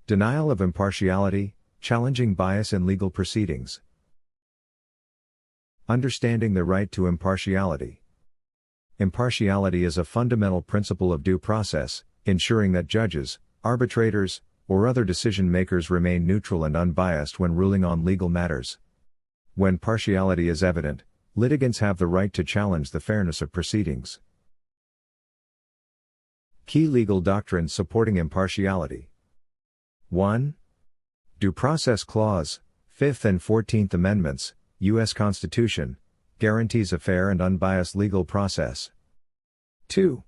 Denial of impartiality, challenging bias in legal proceedings. Understanding the right to impartiality. Impartiality is a fundamental principle of due process, ensuring that judges, arbitrators, or other decision-makers remain neutral and unbiased when ruling on legal matters. When partiality is evident, litigants have the right to challenge the fairness of proceedings. Key legal doctrines supporting impartiality. 1. Due Process Clause, 5th and 14th Amendments, U.S. Constitution, guarantees a fair and unbiased legal process. 2.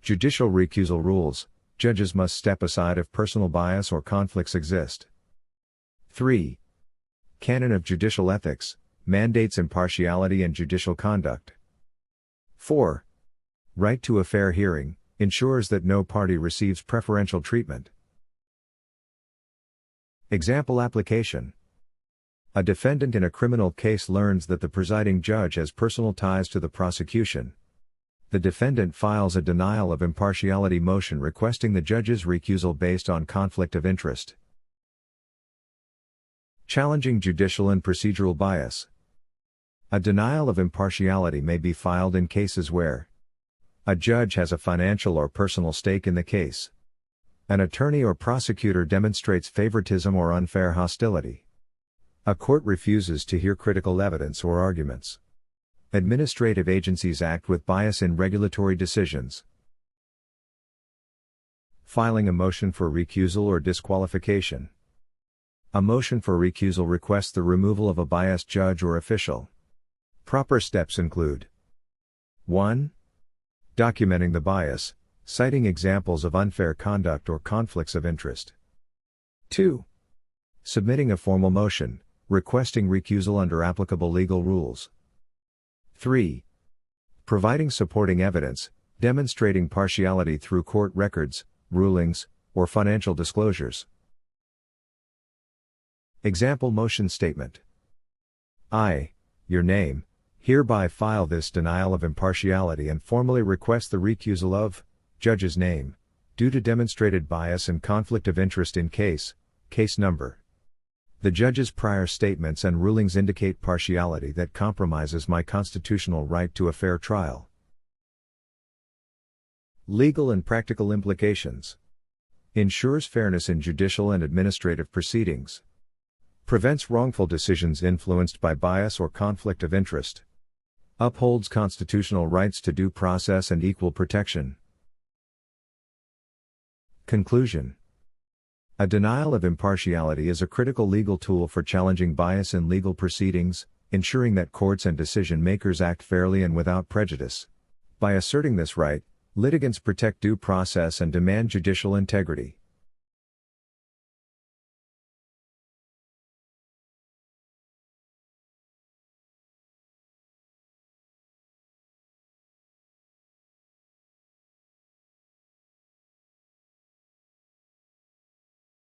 Judicial recusal rules, judges must step aside if personal bias or conflicts exist. 3. Canon of Judicial Ethics, mandates impartiality and judicial conduct. 4. Right to a fair hearing, ensures that no party receives preferential treatment. Example application. A defendant in a criminal case learns that the presiding judge has personal ties to the prosecution. The defendant files a denial of impartiality motion requesting the judge's recusal based on conflict of interest. Challenging judicial and procedural bias. A denial of impartiality may be filed in cases where a judge has a financial or personal stake in the case. An attorney or prosecutor demonstrates favoritism or unfair hostility. A court refuses to hear critical evidence or arguments. Administrative agencies act with bias in regulatory decisions. Filing a motion for recusal or disqualification. A motion for recusal requests the removal of a biased judge or official. Proper steps include: 1. Documenting the bias, citing examples of unfair conduct or conflicts of interest. 2. Submitting a formal motion, requesting recusal under applicable legal rules. 3. Providing supporting evidence, demonstrating partiality through court records, rulings, or financial disclosures. Example motion statement. I, your name, hereby file this denial of impartiality and formally request the recusal of judge's name, due to demonstrated bias and conflict of interest in case number. The judge's prior statements and rulings indicate partiality that compromises my constitutional right to a fair trial. Legal and practical implications. Ensures fairness in judicial and administrative proceedings. Prevents wrongful decisions influenced by bias or conflict of interest. Upholds constitutional rights to due process and equal protection. Conclusion. A denial of impartiality is a critical legal tool for challenging bias in legal proceedings, ensuring that courts and decision-makers act fairly and without prejudice. By asserting this right, litigants protect due process and demand judicial integrity.